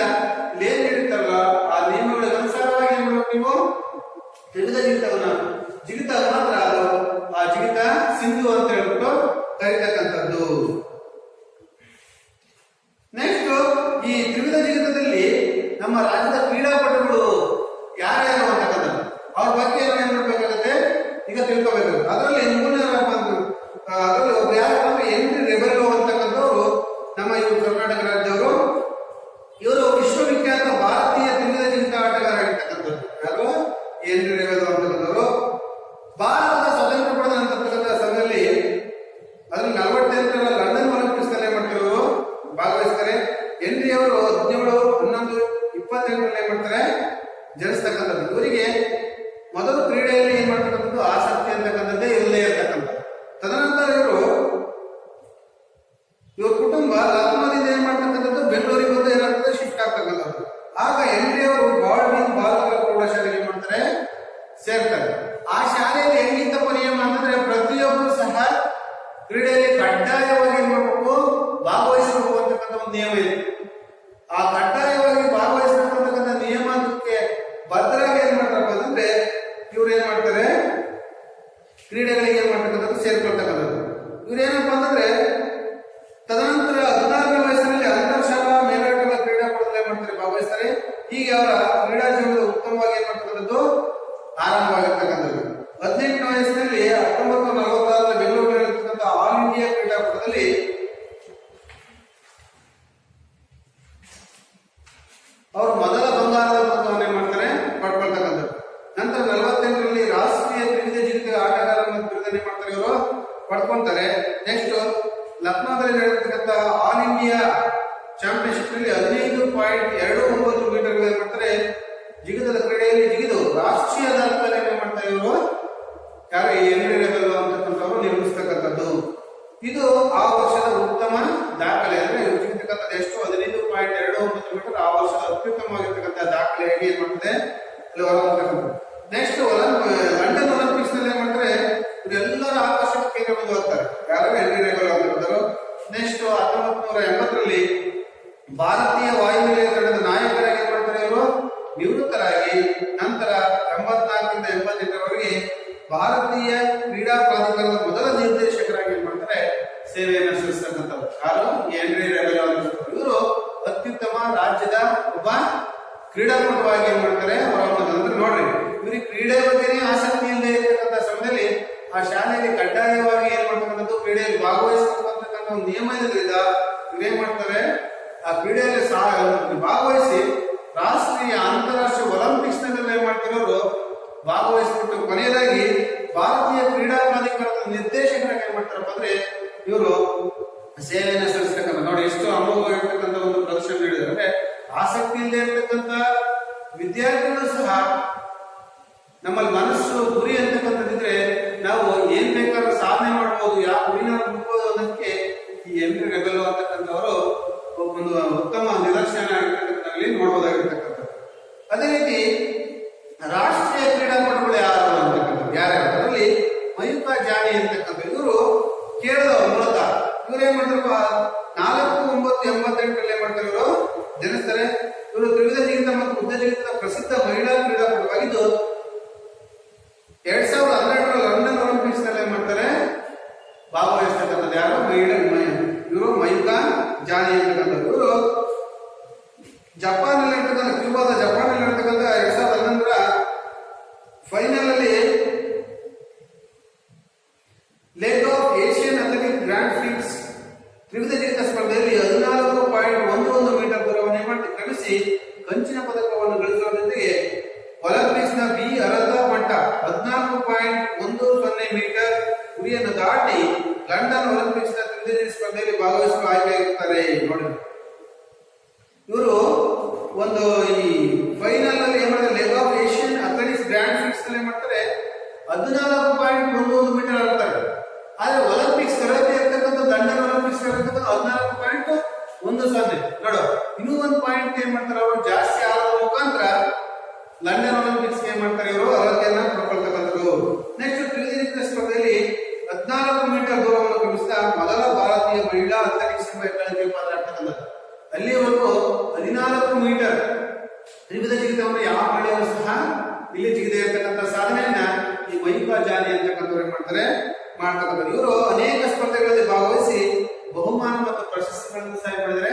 ಏನ್ ಹೇಳಿರ್ತಾರಲ್ಲ ಆ ನಿಯಮಗಳಿಗೆ ಅನುಸಾರವಾಗಿ ಏನ್ ಮಾಡ್ಬೇಕು, ನೀವು ತ್ರಿವಿಧ ಜಿಗಿತವನ್ನ ಜಿಗಿತ ಮಾತ್ರ ಅದು ಆ ಜಿಗಿತ ಸಿಂಧು ಅಂತ ಹೇಳ್ಬಿಟ್ಟು ಕರೀತಕ್ಕಂಥದ್ದು. ನೆಕ್ಸ್ಟ್ ಈ ತ್ರಿವಿಧ ಜಿಗಿತದಲ್ಲಿ ನಮ್ಮ ರಾಜ್ಯದ ಕ್ರೀಡಾಪಟುಗಳು ಯಾರ್ಯಾರು ಅಂತಕ್ಕಂಥದ್ದು ಅವ್ರ ಬಗ್ಗೆ ಏನ್ ಮಾಡ್ಬೇಕಾಗುತ್ತೆ, ಈಗ ತಿಳ್ಕೋಬೇಕು. ಅದರಲ್ಲಿ ಅದರಲ್ಲಿ ಒಬ್ರು ಯಾರಪ್ಪ ಅಂದ್ರೆ ಹೆನ್ರಿ ರೆಬೆಲೋ ಅಂತಕ್ಕಂಥವ್ರು ನಮ್ಮ ಇವರು ಕರ್ನಾಟಕ ರಾಜ್ಯವರು. ಇವರು ವಿಶ್ವವಿಖ್ಯಾತ ಭಾರತೀಯ ತ್ರಿವಿಧ ಜಿಗಿತ ಆಟಗಾರ ಆಗಿರ್ತಕ್ಕಂಥದ್ದು. ಯಾರು, ಹೆನ್ರಿ ರೆಬೆಲೋ ಅಂತಕ್ಕಂಥವ್ರು. ಭಾರತದ ಸ್ವತಂತ್ರ ಪಡೆದ ಅಂತಕ್ಕಂಥ ಸಮಯದಲ್ಲಿ ಅದ್ರಲ್ಲಿ 48ರ ಲಂಡನ್ ಒಲಿಂಪಿಕ್ಸ್ ನಲ್ಲಿ ಏನ್ ಮಾಡ್ತಾರೆ, ಇವರು ಭಾಗವಹಿಸ್ತಾರೆ. ಹೆನ್ರಿ ಅವರು 17-11-28 ಏನ್ ಮಾಡ್ತಾರೆ, ಜನಿಸ್ತಕ್ಕಂಥದ್ದು. ಇವರಿಗೆ ಮೊದಲು ಕ್ರೀಡೆಯಲ್ಲಿ ಏನ್ ಮಾಡ್ತಕ್ಕಂಥದ್ದು ಆಸಕ್ತಿ ಅಂತಕ್ಕಂಥದ್ದೇ ಇಲ್ಲೇ ಇರತಕ್ಕಂಥದ್ದು. ತದನಂತರ ಇವ್ರ ಕುಟುಂಬ ಲಕ್ನೋದಿಂದ ಏನ್ ಮಾಡ್ತಕ್ಕಂಥದ್ದು ಬೆಂಗಳೂರಿಗೆ ಬಂದು ಏನಾಗ್ತದೆ, ಶಿಫ್ಟ್ ಆಗ್ತಕ್ಕಂಥದ್ದು. ಆಗ ಹೆನ್ರಿ ಅವರು ಬಾಲ್ವಿನ್ ಬಾಲಕರ ಪ್ರೌಢಶಾಲೆಗೆ ಏನ್ ಮಾಡ್ತಾರೆ, ಸೇರ್ತಾರೆ. ಆ ಶಾಲೆಯಲ್ಲಿ ಹೆಂಗಿತ್ತಪ್ಪ ನಿಯಮ ಅಂತಂದ್ರೆ ಪ್ರತಿಯೊಬ್ಬರು ಸಹ ಕ್ರೀಡೆಯಲ್ಲಿ ಕಡ್ಡಾಯವಾಗಿ ಏನ್ ಮಾಡ್ಬೇಕು, ಭಾಗವಹಿಸಬೇಕು ಅಂತಕ್ಕಂಥ ಒಂದು ನಿಯಮ ಇದೆ. ಆ ಕಡ್ಡಾಯವಾಗಿ ಭಾಗವಹಿಸಬೇಕಂತಕ್ಕಂಥ ನಿಯಮಕ್ಕೆ ಬದ್ಧರಾಗಿ ಏನ್ ಮಾಡ್ತಾರಪ್ಪ ಅಂತಂದ್ರೆ ಇವ್ರು ಏನ್ ಮಾಡ್ತಾರೆ, ಕ್ರೀಡೆಗಳಿಗೆ ಏನ್ ಮಾಡ್ತಕ್ಕಂಥದ್ದು ಸೇರ್ಕೊಳ್ತಕ್ಕಂಥದ್ದು. ಇವ್ರೇನಪ್ಪ ಅಂತಂದ್ರೆ ತದನಂತರ 16ನೇ ವಯಸ್ಸಿನಲ್ಲಿ ಅಂತರ್ಶಾಲಾ ಮೇಲಾಟದ ಕ್ರೀಡಾಕೂಟದಲ್ಲಿ ಏನ್ ಮಾಡ್ತಾರೆ, ಭಾಗವಹಿಸ್ತಾರೆ. ಹೀಗೆ ಅವರ ಕ್ರೀಡಾ ಜೀವನದ ಉತ್ತಮವಾಗಿ ಏನ್ ಮಾಡ್ತಕ್ಕಂಥದ್ದು ಆರಂಭವಾಗಿರ್ತಕ್ಕಂಥದ್ದು. 18ನೇ ವಯಸ್ಸಿನಲ್ಲಿ 1946 ಬೆಂಗಳೂರಿನಲ್ಲಿರ್ತಕ್ಕಂಥ ಆಲ್ ಇಂಡಿಯಾ ಕ್ರೀಡಾಕೂಟದಲ್ಲಿ ಅವರು ಮೊದಲ ಬಂಗಾರದ ಪದಕವನ್ನು ಏನ್ ಮಾಡ್ತಾರೆ, ಪಡ್ಕೊಳ್ತಕ್ಕಂಥದ್ದು. ನಂತರ 48ರಲ್ಲಿ ರಾಷ್ಟ್ರೀಯ ತ್ರಿವಿಧ ಜಿಗಿತ ಆಟಗಾರ ಬಿರುದನೆ ಮಾಡ್ತಾರೆ, ಇವರು ಪಡ್ಕೊಳ್ತಾರೆ. ನೆಕ್ಸ್ಟ್ ಲಕ್ನೋದಲ್ಲಿ ನಡೆದಿರ್ತಕ್ಕಂಥ ಆಲ್ ಇಂಡಿಯಾ ಚಾಂಪಿಯನ್ಶಿಪ್ ನಲ್ಲಿ 15.29 ಮೀಟರ್ ಏನ್ ಮಾಡ್ತಾರೆ, ಜಿಗಿತದ ಕ್ರೀಡೆಯಲ್ಲಿ ಜಿಗಿದು ರಾಷ್ಟ್ರೀಯ ದಾಖಲೆ ಏನ್ ಮಾಡ್ತಾರೆ ಇವರು, ಯಾರು ಹೆನ್ರಿ ರೆಬೆಲೋ ಅಂತಕ್ಕಂಥವ್ರು ನಿರ್ಮಿಸ್ತಕ್ಕಂಥದ್ದು. ಇದು ಆ ವರ್ಷದ ಉತ್ತಮ ದಾಖಲೆ. ಅಂದ್ರೆ ಇವರು ಜಿಗಿತಕ್ಕಂಥದ್ದು ಎಷ್ಟು, 15.29 ಮೀಟರ್ ಆ ವರ್ಷದ ಅತ್ಯುತ್ತಮವಾಗಿರ್ತಕ್ಕಂಥ ದಾಖಲೆಯಾಗಿ ಏನ್ ಮಾಡ್ತದೆ ಅಲ್ಲಿ ಹೊರಬರ್ತಕ್ಕಂಥದ್ದು. ನೆಕ್ಸ್ಟ್ ಲಂಡನ್ ಒಲಿಂಪಿಕ್ಸ್ ನಲ್ಲಿ ಏನ್ ಮಾಡ್ತಾರೆ, ಇವರೆಲ್ಲರ ಆಕರ್ಷಕ ಕೇಂದ್ರವಾಗಿ ಹೋಗ್ತಾರೆ. ಯಾರು, ಹೆನ್ರಿ ರೆಬೆಲೋ ಅಂತಕ್ಕಂಥವ್ರು. ನೆಕ್ಸ್ಟ್ 1980ರಲ್ಲಿ ಭಾರತೀಯ ವಾಯುನೆಲೆಯ ತಂಡದ ನಾಯಕರಾಗಿ ಏನ್ ಮಾಡ್ತಾರೆ, ಇವರು ನಿವೃತ್ತರಾಗಿ ನಂತರ 84ರಿಂದ 88ರವರೆಗೆ ಭಾರತೀಯ ಕ್ರೀಡಾ ಪ್ರಾಧಿಕಾರದ ಮೊದಲ ನಿರ್ದೇಶಕರಾಗಿ ಏನ್ ಮಾಡ್ತಾರೆ, ಸೇವೆಯನ್ನು ಸಲ್ಲಿಸ್ತಕ್ಕಂಥವ್ರು. ಯಾರು, ಹೆನ್ರಿ ರೆಬೆಲೋ ಅಂತ. ಇವರು ಅತ್ಯುತ್ತಮ ರಾಜ್ಯದ ಒಬ್ಬ ಕ್ರೀಡಾಪಟುವಾಗಿ ಏನ್ ಮಾಡ್ತಾರೆ, ಹೊರಹೊಮ್ಮುತ್ತಾರೆ. ನೋಡ್ರಿ, ಇವ್ರಿಗೆ ಕ್ರೀಡೆ ಬಗ್ಗೆನೇ ಆಸಕ್ತಿ ಇಲ್ಲದೆ ಇರ್ತಕ್ಕಂಥ ಸಮಯದಲ್ಲಿ ಆ ಶಾಲೆಯಲ್ಲಿ ಕಡ್ಡಾಯವಾಗಿ ಏನ್ ಮಾಡ್ತಕ್ಕಂಥದ್ದು ಕ್ರೀಡೆಯಲ್ಲಿ ಭಾಗವಹಿಸತಕ್ಕಂಥ ಒಂದು ನಿಯಮ ಇರೋದ್ರಿಂದ ಇವ್ರೇನ್ ಮಾಡ್ತಾರೆ, ಆ ಕ್ರೀಡೆಯಲ್ಲಿ ಭಾಗವಹಿಸಿ ರಾಷ್ಟ್ರೀಯ ಅಂತಾರಾಷ್ಟ್ರೀಯ ಒಲಿಂಪಿಕ್ಸ್ ನಲ್ಲಿ ಏನ್ ಮಾಡ್ತಿರೋರು ಭಾಗವಹಿಸಿಬಿಟ್ಟು ಕೊನೆಯದಾಗಿ ಭಾರತೀಯ ಕ್ರೀಡಾ ಪ್ರಾಧಿಕಾರದ ನಿರ್ದೇಶಕರಾಗಿ ಏನ್ ಮಾಡ್ತಾರಪ್ಪ ಅಂದ್ರೆ ಇವರು ಸೇವೆಯನ್ನು ಸಲ್ಲಿಸ್ತಕ್ಕಂಥ. ನೋಡಿ, ಎಷ್ಟು ಅಮೋಘವಾಗಿರ್ತಕ್ಕಂಥ ಒಂದು ಪ್ರದರ್ಶನ ನೀಡಿದ್ದಾರೆ. ಅಂದ್ರೆ ಆಸಕ್ತಿ ಇಲ್ಲದೆ ಇರ್ತಕ್ಕಂಥ ವಿದ್ಯಾರ್ಥಿಗಳು ಸಹ ನಮ್ಮಲ್ಲಿ ಮನಸ್ಸು ಗುರಿ ಅಂತಕ್ಕಂಥದ್ದಿದ್ರೆ ನಾವು ಏನ್ ಬೇಕಾದ್ರೂ ಸಾಧನೆ ಮಾಡ್ಬೋದು, ಯಾವ ಗುರಿನ ಮುಟ್ಬೋದು ಅನ್ನೋದಕ್ಕೆ ಈ ಎನ್ರಿ ರೆಬೆಲ್ ಅಂತಕ್ಕಂಥವರು ಒಂದು ಉತ್ತಮ ನಿದರ್ಶನ ಆಗಿರ್ತಕ್ಕಂಥಲ್ಲಿ ನೋಡ್ಬೋದಾಗಿರ್ತಕ್ಕಂಥದ್ದು. ಅದೇ ರೀತಿ ರಾಷ್ಟ್ರೀಯ ಕ್ರೀಡಾಪಟುಗಳು ಯಾರು ಅಂತಕ್ಕಂಥದ್ದು ಯಾರ್ಯಾರು, ಅದರಲ್ಲಿ ಮಯೂಖ ಜಾನಿ ಅಂತಕ್ಕಂಥ ಇವರು ಕೇರಳದವರು ಮೂಲತಃ. ಇವ್ರು ಏನ್ ಮಾಡ್ತಾರೆ, 4-9-88 ಏನ್ ಮಾಡ್ತಾರೆ, ಇವರು ಜನಿಸ್ತಾರೆ. ಇವರು ತ್ರಿವಿಧ ಜಿಗಿತ ಮತ್ತು ಉದ್ದ ಜಿಗಿತದ ಪ್ರಸಿದ್ಧ ಮಹಿಳಾ ಕ್ರೀಡಾಪಟುವಾಗಿದ್ದು 2012 ಲಂಡನ್ ಒಲಿಂಪಿಕ್ಸ್ ನಲ್ಲಿ ಏನ್ ಮಾಡ್ತಾರೆ, ಭಾಗವಹಿಸ್ತಕ್ಕಂಥದ್ದು ಯಾರು, ಇವರು ಮಯೂಖ ಜಾನಿ ಅಂತಕ್ಕಂಥದ್ದು. ಇವರು ಜಪಾನ್ ಅಲ್ಲಿ ಕ್ಯೂಬಾದ ಜಪಾನ್ ಅಲ್ಲಿ ಇರ್ತಕ್ಕಂಥ 2011 ಫೈನಲ್ ಅಲ್ಲಿ lake of Asian athletic grand Prix ತ್ರಿವಿಧ ಜಿಗಿತ ಸ್ಪರ್ಧೆಯಲ್ಲಿ 14.11 ಮೀಟರ್ ದೂರವನ್ನು ಮಾಡಿ ಕ್ರಮಿಸಿ ಕಂಚಿನ ಪದಕವನ್ನು ಗಳಿಸುವ ಜೊತೆಗೆ ಒಲಿಂಪಿಕ್ಸ್ ನ ಬಿ ಅರ್ಹತಾ ಮಟ್ಟ 14.10 ಮೀಟರ್ ಗುರಿಯನ್ನು ದಾಟಿ ಲಂಡನ್ ಒಲಿಂಪಿಕ್ಸ್ ನ ತ್ರಿವಿಧ ಜಿಗಿತ ಸ್ಪರ್ಧೆಯಲ್ಲಿ ಭಾಗವಹಿಸಲು ಆಯ್ಕೆಯಾಗುತ್ತಾರೆ. ನೋಡಿ, ಇವರು ಒಂದು ಈ ಫೈನಲ್ ಅಲ್ಲಿ ಏನ್ ಮಾಡ್ತಾರೆ, lake of Asian athletics grand Prix ನಲ್ಲಿ ಮಾಡ್ತಾರೆ 14.11 ಮೀಟರ್ ಆಡ್ತಾರೆ. ಆದ್ರೆ ಒಲಿಂಪಿಕ್ಸ್ ತರಗತಿ ಇರ್ತಕ್ಕಂಥ ಲಂಡನ್ ಒಲಿಂಪಿಕ್ಸ್ ಇರ್ತಕ್ಕಂಥ 14.10. ನೋಡು, ಇನ್ನೂ ಒಂದು ಪಾಯಿಂಟ್ ಏನ್ ಮಾಡ್ತಾರೆ, ಅವರು ಜಾಸ್ತಿ ಆಡೋದ್ರ ಮುಖಾಂತರ ಲಂಡನ್ ಒಲಿಂಪಿಕ್ಸ್ ಏನ್ ಮಾಡ್ತಾರೆ, ಇವರು ಅರ್ಹತೆಯನ್ನ ಪಡ್ಕೊಳ್ತಕ್ಕಂಥದ್ದು. ನೆಕ್ಸ್ಟ್ ತ್ರಿವಿಧ ಜಿಗಿತ ಸ್ಪರ್ಧೆಯಲ್ಲಿ 14 ಮೀಟರ್ ದೂರವನ್ನು ಕ್ರಮಿಸಿದ ಮೊದಲ ಭಾರತೀಯ ಮಹಿಳಾ ಅಥ್ಲೆಟಿಕ್ಸ್ ಎಂಬ ಹೆಗ್ಗಳಿಕೆ ಪಾತ್ರ ಆಗ್ತಕ್ಕಂಥದ್ದು. ಅಲ್ಲಿವರೆಗೂ 14 ಮೀಟರ್ ತ್ರಿವಿಧ ಜಿಗಿತವನ್ನು ಯಾವ ಮಹಿಳೆಯರು ಸಹ ಇಲ್ಲಿ ಜಿಗಿದೇ ಇರತಕ್ಕಂಥ ಸಾಧನೆಯನ್ನ ಈ ಮಯೂಖ ಜಾನಿ ಅಂತಕ್ಕಂಥವ್ರು ಏನ್ ಮಾಡ್ತಾರೆ, ಮಾಡ್ತಕ್ಕಂಥದ್ದು. ಇವರು ಅನೇಕ ಸ್ಪರ್ಧೆಗಳಲ್ಲಿ ಭಾಗವಹಿಸಿ ಬಹುಮಾನ ಮತ್ತು ಪ್ರಶಸ್ತಿಗಳನ್ನು ಸಹ ಮಾಡಿದರೆ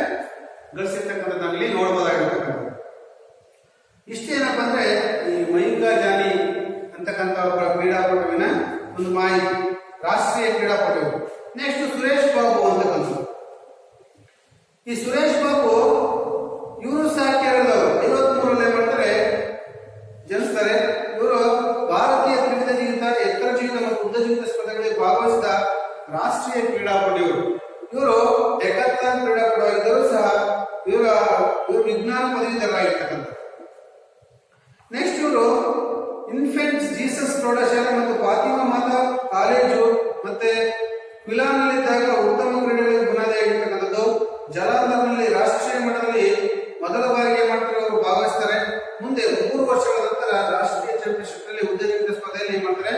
ಗಳಿಸಿರ್ತಕ್ಕಂಥದ್ದು ನಾವಿಲ್ಲಿ ನೋಡಬಹುದಾಗಿರ್ತಕ್ಕಂಥದ್ದು. ಇಷ್ಟೇನಪ್ಪ ಅಂದ್ರೆ ಈ ಮಯೂಖ ಜಾನಿ ಅಂತಕ್ಕಂಥ ಕ್ರೀಡಾಪಟುವಿನ ಒಂದು ಮಾಹಿತಿ, ರಾಷ್ಟ್ರೀಯ ಕ್ರೀಡಾಪಟು. ನೆಕ್ಸ್ಟ್ ಸುರೇಶ್ ಬಾಬು ಅಂತಕ್ಕಂಥದ್ದು. ಈ ಸುರೇಶ್ ಬಾಬು ಇವರು ಸಹ ಕೇರಳದವರು, 53 ಮಾಡ್ತಾರೆ ಜನಿಸ್ತಾರೆ. ಇವರು ಭಾರತೀಯ ತ್ರಿವಿಧ ಜಿಗಿತ, ಎತ್ತರ ಜಿಗಿತ ಮತ್ತು ಉದ್ದ ಜಿಗಿತ ಸ್ಪರ್ಧೆಗಳಲ್ಲಿ ಭಾಗವಹಿಸಿದ ರಾಷ್ಟ್ರೀಯ ಕ್ರೀಡಾಪಟು. ಇವರು ಡೆಕಾಥ್ಲಾನ್ ಕ್ರೀಡಾಪಟು ಆಗಿದ್ದರೂ ಸಹ ಇವರು ವಿಜ್ಞಾನ ಪದವೀಧರರಾಗಿರ್ತಕ್ಕಂಥ. ನೆಕ್ಸ್ಟ್ ಇವರು ಇನ್ಫೆಂಟ್ಸ್ ಜೀಸಸ್ ಪ್ರೌಢಶಾಲೆ ಮತ್ತು ಫಾತಿಮಾ ಮಾತಾ ಕಾಲೇಜು ಮತ್ತೆ ಮಿಲಾನ್ನಲ್ಲಿದ್ದಾಗ ಉತ್ತಮ ಕ್ರೀಡೆಗಳಿಗೆ ಬುನಾದಿಯಾಗಿರ್ತಕ್ಕಂಥದ್ದು. ಜಲಾಂಧರ್ನಲ್ಲಿ ರಾಷ್ಟ್ರೀಯ ಮಟ್ಟದಲ್ಲಿ ಮೊದಲ ಬಾರಿಗೆ ಮಾಡ್ತಾರೆ ಅವರು ಭಾಗವಹಿಸ್ತಾರೆ. ಮುಂದೆ 3 ವರ್ಷಗಳ ನಂತರ ರಾಷ್ಟ್ರೀಯ ಚಾಂಪಿಯನ್ಶಿಪ್ ನಲ್ಲಿ ಉದ್ದ ಜಿಗಿತ ಸ್ಪರ್ಧೆಯಲ್ಲಿ ಏನ್ ಮಾಡ್ತಾರೆ,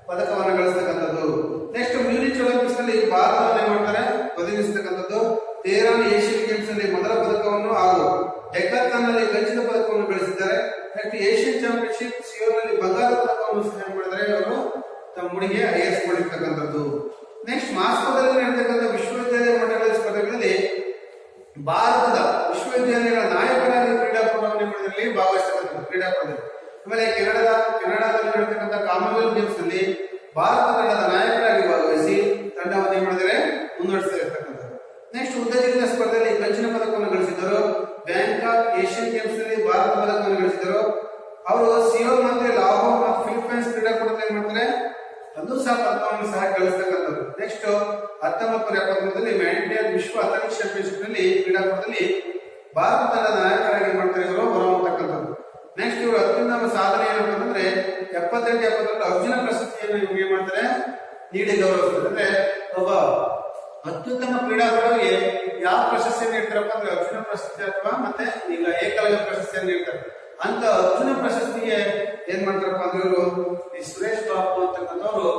ಪದಕವನ್ನು ಗಳಿಸ್ತಕ್ಕಂಥದ್ದು. ನೆಕ್ಸ್ಟ್ ಮ್ಯೂನಿಚ್ ಒಲಿಂಪಿಕ್ಸ್ ನಲ್ಲಿ ಭಾರತವನ್ನು ಏನ್ ಮಾಡ್ತಾರೆ, ಪ್ರತಿನಿಧಿಸತಕ್ಕಂಥದ್ದು. ತೆಹರಾನ್ ಏಷ್ಯನ್ ಗೇಮ್ಸ್ ನಲ್ಲಿ ಮೊದಲ ಪದಕವನ್ನು ಹಾಗೂ ಡೆಕಾಥ್ಲಾನ್ ನಲ್ಲಿ ಕಂಚಿನ ಪದಕವನ್ನು ಗಳಿಸಿದ್ದಾರೆ. ನೆಕ್ಸ್ಟ್ ಏಷ್ಯನ್ ಚಾಂಪಿಯನ್ಶಿಪ್ ಸಿಯೋಲ್ ನಲ್ಲಿ ಬಂಗಾರದ ಪದಕವನ್ನು ಸಹ ಮಾಡಿದರೆ ಅವರು ತಮ್ಮ ಮುಡಿಗೆ ಏರಿಸಿಕೊಂಡಿರ್ತಕ್ಕಂಥದ್ದು. ನೆಕ್ಸ್ಟ್ ಮಾಸ್ಕೋದಲ್ಲಿ ನಡೆತಕ್ಕಂಥ ವಿಶ್ವವಿದ್ಯಾಲಯ ಮಟ್ಟಗಳ ಸ್ಪರ್ಧೆಗಳಲ್ಲಿ ಭಾರತದ ವಿಶ್ವವಿದ್ಯಾಲಯಗಳ ನಾಯಕರಾಗಿ ಕ್ರೀಡಾಪಟುಗಳಲ್ಲಿ ಭಾಗವಹಿಸತಕ್ಕಂಥ ಕ್ರೀಡಾಪಟು. ಆಮೇಲೆ ಕೆನಡಾದಲ್ಲಿ ನಡೆತಕ್ಕಂಥ ಕಾಮನ್ವೆಲ್ತ್ ಗೇಮ್ಸ್ ನಲ್ಲಿ ಭಾರತ ತಂಡದ ನಾಯಕರಾಗಿ ಭಾಗವಹಿಸಿ ತಂಡವನ್ನು ಏನ್ ಮಾಡಿದರೆ ಮುನ್ನಡೆಸ್ತಾ ಇರ್ತಕ್ಕಂಥದ್ದು. ನೆಕ್ಸ್ಟ್ ಉದ್ದ ಜಿಗಿತ ಸ್ಪರ್ಧೆಯಲ್ಲಿ ಕಂಚಿನ ಪದಕವನ್ನು ಗಳಿಸಿದರು. ಬ್ಯಾಂಕಾಕ್ ಏಷ್ಯನ್ ಗೇಮ್ಸ್ ನಲ್ಲಿ ಭಾರತ ಪದಕವನ್ನು ಗಳಿಸಿದರು. ಅವರು ಸಿಯೋಲ್ ಮತ್ತೆ ಲಾಹೋರ್ ಮತ್ತು ಫಿಲಿಪೈನ್ಸ್ ಕ್ರೀಡಾಕೂಟದಲ್ಲಿ ಏನ್ ಮಾಡ್ತಾರೆ, ಅದು ಸಹ ಪದಕವನ್ನು ಸಹ ಗಳಿಸ್ತಕ್ಕಂಥದ್ದು. ನೆಕ್ಸ್ಟ್ 1973 ಮ್ಯಾಂಟ್ರಿಯಲ್ ವಿಶ್ವ ಅಥ್ಲೆಟಿಕ್ಸ್ ಚಾಂಪಿಯನ್ಶಿಪ್ ನಲ್ಲಿ ಕ್ರೀಡಾಕೂಟದಲ್ಲಿ ಭಾರತ ತಂಡದ ನಾಯಕರಾಗಿ ಮಾಡ್ತಾರೆ ಇವರು ಹೊರಹೊಮ್ಮತಕ್ಕಂಥದ್ದು. ನೆಕ್ಸ್ಟ್ ಇವರು ಅತ್ಯುತ್ತಮ ಸಾಧನೆ ಏನಪ್ಪ ಅಂತಂದ್ರೆ 78-72 ಅರ್ಜುನ ಪ್ರಶಸ್ತಿಯನ್ನು ಇವ್ರಿಗೆ ಏನ್ ಮಾಡ್ತಾರೆ, ನೀಡಿ ಗೌರವಿಸ್ತಾರೆ. ಅಂದ್ರೆ ಒಬ್ಬ ಅತ್ಯುತ್ತಮ ಕ್ರೀಡಾಪಟುವಿಗೆ ಯಾವ ಪ್ರಶಸ್ತಿಯನ್ನು ನೀಡ್ತಾರಪ್ಪ ಅಂದ್ರೆ ಅರ್ಜುನ ಪ್ರಶಸ್ತಿ ಅಥವಾ ಮತ್ತೆ ಈಗ ಏಕಲವ್ಯ ಪ್ರಶಸ್ತಿಯನ್ನು ನೀಡ್ತಾರೆ. ಅಂತ ಅರ್ಜುನ ಪ್ರಶಸ್ತಿಗೆ ಏನ್ ಮಾಡ್ತಾರಪ್ಪ ಅಂದ್ರೆ ಇವರು ಈ ಸುರೇಶ್ ಬಾಬು ಅಂತಕ್ಕಂಥವ್ರು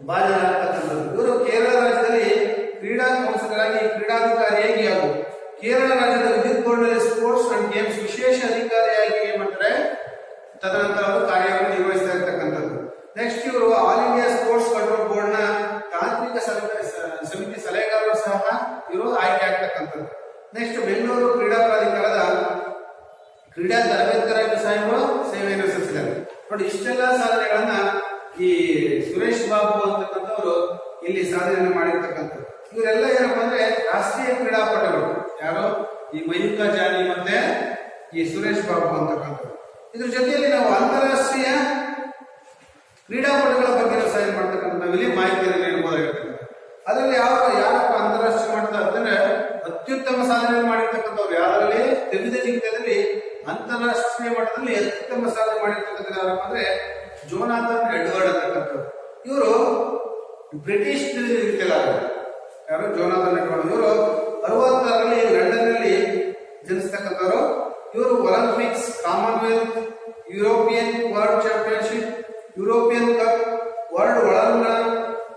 ಭಾಜನರಾಗ್ತಕ್ಕಂಥದ್ದು. ಇವರು ಕೇರಳ ರಾಜ್ಯದಲ್ಲಿ ಕ್ರೀಡಾ ಕೌನ್ಸಿಲರಾಗಿ ಕ್ರೀಡಾಧಿಕಾರಿಯಾಗಿ ಹಾಗೂ ಕೇರಳ ರಾಜ್ಯದ ವಿದ್ಯುತ್ ಬೋರ್ಡ್ ನಲ್ಲಿ ಸ್ಪೋರ್ಟ್ಸ್ ಅಂಡ್ ಗೇಮ್ಸ್ ವಿಶೇಷ ಅಧಿಕಾರಿಯಾಗಿ ಏನ್ ಮಾಡ್ತಾರೆ, ತದನಂತರ ಅವರು ಕಾರ್ಯವನ್ನು ನಿರ್ವಹಿಸ್ತಾ ಇರ್ತಕ್ಕಂಥದ್ದು. ನೆಕ್ಸ್ಟ್ ಇವರು all India sports control board ನ ತಾಂತ್ರಿಕ ಸಮಿತಿ ಸಲಹೆಗಾರರು ಸಹ ಇವರು ಆಯ್ಕೆ ಆಗ್ತಕ್ಕಂಥದ್ದು. ನೆಕ್ಸ್ಟ್ ಬೆಂಗಳೂರು ಕ್ರೀಡಾ ಪ್ರಾಧಿಕಾರದ ಕ್ರೀಡಾ ತರಬೇತುದಾರರಾಗಿ ಸಹ ಇವರು ಸೇವೆಯನ್ನು ಸಲ್ಲಿಸಿದ್ದಾರೆ. ನೋಡಿ, ಇಷ್ಟೆಲ್ಲ ಸಾಧನೆಗಳನ್ನ ಈ ಸುರೇಶ್ ಬಾಬು ಅಂತಕ್ಕಂಥವ್ರು ಇಲ್ಲಿ ಸಾಧನೆಯನ್ನು ಮಾಡಿರ್ತಕ್ಕಂಥದ್ದು. ಇವರೆಲ್ಲ ಏನಪ್ಪಾ ಅಂದ್ರೆ ರಾಷ್ಟ್ರೀಯ ಕ್ರೀಡಾಪಟುಗಳು. ಯಾರು, ಈ ಮಯೂಖ ಜಾನಿ ಮತ್ತೆ ಈ ಸುರೇಶ್ ಬಾಬು ಅಂತಕ್ಕಂಥದ್ದು. ಇದ್ರ ಜೊತೆಯಲ್ಲಿ ನಾವು ಅಂತಾರಾಷ್ಟ್ರೀಯ ಕ್ರೀಡಾಪಟುಗಳ ಬಗ್ಗೆ ಸಹ ಏನ್ ಮಾಡ್ತಕ್ಕಂಥ ನಾವಿಲ್ಲಿ ಮಾಹಿತಿಯನ್ನು ನೀಡಬಹುದಾಗಿರ್ತಕ್ಕಂಥ. ಅದರಲ್ಲಿ ಯಾರಪ್ಪ ಅಂತಾರಾಷ್ಟ್ರೀಯ ಮಟ್ಟದ ಅಂದ್ರೆ ಅತ್ಯುತ್ತಮ ಸಾಧನೆ ಮಾಡಿರ್ತಕ್ಕಂಥವ್ರು ಯಾರಲ್ಲಿ ತ್ರಿವಿಧ ಜಿಗಿತದಲ್ಲಿ ಅಂತಾರಾಷ್ಟ್ರೀಯ ಮಟ್ಟದಲ್ಲಿ ಅತ್ಯುತ್ತಮ ಸಾಧನೆ ಮಾಡಿರ್ತಕ್ಕಂಥ ಯಾರಪ್ಪ ಅಂದ್ರೆ ಜೋನಾಥನ್ ಎಡ್ವರ್ಡ್ ಅಂತಕ್ಕಂಥವ್ರು. ಇವರು ಬ್ರಿಟಿಷ್ ಯಾರು ಜೋನಾಥನ್ ಎಡ್ವರ್ಡ್. ಇವರು 66ರಲ್ಲಿ ಲಂಡನ್ ನಲ್ಲಿ ಜನಿಸ್ತಕ್ಕಂಥವ್ರು. ಇವರು Olympics, Commonwealth, European world championship, European cup, world ಒಳಾಂಗಣ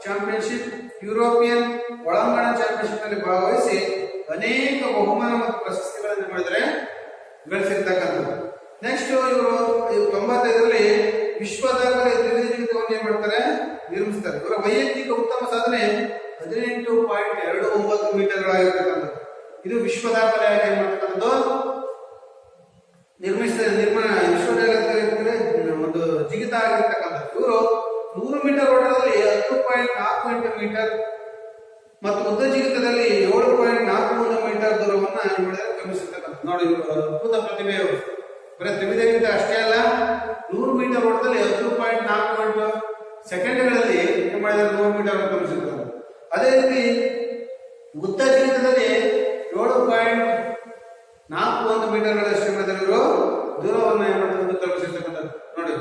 ಚಾಂಪಿಯನ್ಶಿಪ್, ಯುರೋಪಿಯನ್ ಒಳಾಂಗಣ ಚಾಂಪಿಯನ್ಶಿಪ್ ನಲ್ಲಿ ಭಾಗವಹಿಸಿ ಅನೇಕ ಬಹುಮಾನ ಮತ್ತು ಪ್ರಶಸ್ತಿಗಳನ್ನು ಗಳಿಸಿರ್ತಕ್ಕಂಥದ್ದು. ನೆಕ್ಸ್ಟ್ ಇವರು 95ರಲ್ಲಿ ವಿಶ್ವ ದಾಖಲೆ ತ್ರಿವಿಧ ಜಿಗಿತವನ್ನು ಏನ್ ಮಾಡ್ತಾರೆ, ನಿರ್ಮಿಸ್ತಾರೆ. ಇವರ ವೈಯಕ್ತಿಕ ಉತ್ತಮ ಸಾಧನೆ 18.29 ಮೀಟರ್ಗಳಾಗಿರ್ತಕ್ಕಂಥದ್ದು. ಇದು ವಿಶ್ವ ದಾಖಲೆ ಆಗಿ ಏನ್ ಮಾಡ್ತಕ್ಕಂಥದ್ದು ವಿಶ್ವ ದಾಖಲೆ ಒಂದು ಜಿಗಿತ ಆಗಿರ್ತಕ್ಕಂಥದ್ದು. ಇವರು 100 ಮೀಟರ್ ಓಟದಲ್ಲಿ 10.48 ಮೀಟರ್ ಮತ್ತು ಉದ್ದ ಜಿಗಿತದಲ್ಲಿ 7.41 ಮೀಟರ್ ದೂರವನ್ನ ಗಮನಿಸಿರ್ತಕ್ಕಂಥ. ನೋಡಿ, ಅದ್ಭುತ ಪ್ರತಿಭೆಯವರು. ಬರೀ ತ್ರಿವಿಧ ಜಿಗಿತ ಅಷ್ಟೇ ಅಲ್ಲ, 100 ಮೀಟರ್ ಓಟದಲ್ಲಿ 10.48 ಸೆಕೆಂಡ್ಗಳಲ್ಲಿ ಏನ್ ಮಾಡಿದ್ದಾರೆ, 100 ಮೀಟರ್ ಗಮನಿಸಿರ್ತಕ್ಕಂಥ. ಅದೇ ರೀತಿ ಉದ್ದ ಜಿಗಿತದಲ್ಲಿ 7.41 ಮೀಟರ್ಗಳಷ್ಟು ಇವರು ದೂರವನ್ನು ಏನ್ ಮಾಡ್ತಾರೆ ತಲುಪಿಸಿರ್ತಕ್ಕಂಥದ್ದು. ನೋಡಿ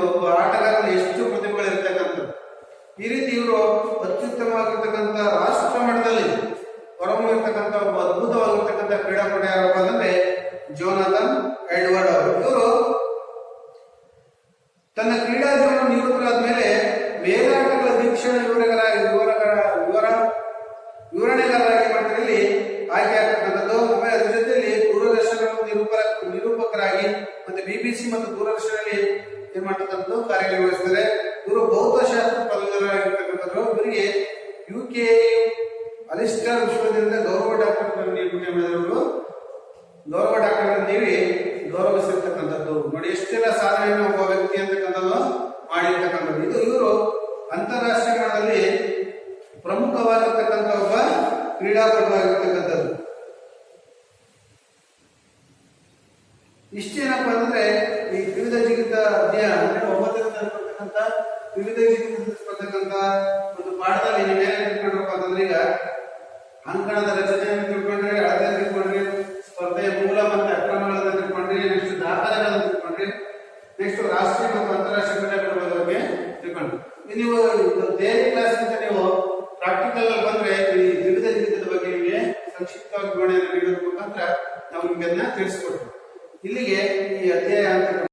ಒಬ್ಬ ಆಟಗಾರರಲ್ಲಿ ಎಷ್ಟು ಪ್ರತಿಭೆಗಳು ಇರ್ತಕ್ಕಂಥದ್ದು. ಈ ರೀತಿ ಇವರು ಅತ್ಯುತ್ತಮವಾಗಿರ್ತಕ್ಕಂಥ ರಾಷ್ಟ್ರ ಮಟ್ಟದಲ್ಲಿ ಹೊರಹೊಮ್ಮಿರ್ತಕ್ಕಂಥ ಒಬ್ಬ ಅದ್ಭುತವಾಗಿರ್ತಕ್ಕಂಥ ಕ್ರೀಡಾಪಟು ಯಾರಪ್ಪ ಅಂದ್ರೆ ಜೋನಾಥನ್ ಎಡ್ವರ್ಡ್ ಅವರು. ಇವರು ತನ್ನ ಕ್ರೀಡಾ ಜೀವನ ನಿವೃತ್ತರಾದ ಮೇಲೆ ಮೇಲಾಟಗಳ ವೀಕ್ಷಣೆ ವಿವರಣೆಗಾರರಾಗಿ ಮಾಡ್ತಿರಲ್ಲಿ ಆಯ್ಕೆ ಆಗ್ತಕ್ಕಂಥದ್ದು. ಆಮೇಲೆ ಅದ್ರ ಜೊತೆಯಲ್ಲಿ ದೂರದರ್ಶನ ನಿರೂಪಕರಾಗಿ ಮತ್ತೆ BBC ಮತ್ತು ದೂರದರ್ಶನದಲ್ಲಿ ಏನ್ ಮಾಡ್ತಕ್ಕಂಥದ್ದು ಕಾರ್ಯನಿರ್ವಹಿಸ್ತಾರೆ. ಇವರು ಭೌತಶಾಸ್ತ್ರ ಪದವೀಧರರಾಗಿರ್ತಕ್ಕಂಥದ್ದು. ಇವರಿಗೆ UK ಅಲಿಸ್ಟರ್ ವಿಶ್ವವಿದ್ಯಾಲಯದಿಂದ ಗೌರವ ಡಾಕ್ಟರ್ ನೀಡಿ ಗೌರವಿಸಿರ್ತಕ್ಕಂಥದ್ದು. ನೋಡಿ ಎಷ್ಟೆಲ್ಲ ಸಾಧನೆಯನ್ನು ಒಬ್ಬ ವ್ಯಕ್ತಿ ಅಂತಕ್ಕಂಥದ್ದು ಮಾಡಿರ್ತಕ್ಕಂಥದ್ದು. ಇವರು ಅಂತಾರಾಷ್ಟ್ರೀಯ ಮಟ್ಟದಲ್ಲಿ ಪ್ರಮುಖವಾಗಿರ್ತಕ್ಕಂಥ ಒಬ್ಬ ಕ್ರೀಡಾಪಟುವಾಗಿರ್ತಕ್ಕಂಥದ್ದು. ಇಷ್ಟೇನಪ್ಪ ಅಂದ್ರೆ ಈ ತ್ರಿವಿಧ ಜಿಗಿತ ಅಧ್ಯಾಯ 9ರಿಂದ ತ್ರಿವಿಧ ಜಿಗಿತಕ್ಕಂಥ ಒಂದು ಪಾಠದಲ್ಲಿ ನೀವೇನು ತಿಳ್ಕೊಂಡ್ರಪ್ಪ ಅಂತಂದ್ರೆ, ಈಗ ಅಂಕಣದ ರಚನೆಯನ್ನು ತಿಳ್ಕೊಂಡ್ರಿ, ಅಳತೆ ತಿಳ್ಕೊಂಡ್ರಿ, ಸ್ಪರ್ಧೆಯ ಮೂಲ ಮತ್ತು ಅಕ್ರಮಗಳನ್ನು ತಿಳ್ಕೊಂಡ್ರಿ, ನೆಕ್ಸ್ಟ್ ದಾಖಲೆಗಳನ್ನು ತಿಳ್ಕೊಂಡ್ರಿ, ನೆಕ್ಸ್ಟ್ ರಾಷ್ಟ್ರೀಯ ಮತ್ತು ಅಂತಾರಾಷ್ಟ್ರೀಯ ಕ್ರೀಡಾಪಟುಗಳ ಬಗ್ಗೆ ತಿಳ್ಕೊಂಡ್ರಿ. ನೀವು ದೈಹಿಕ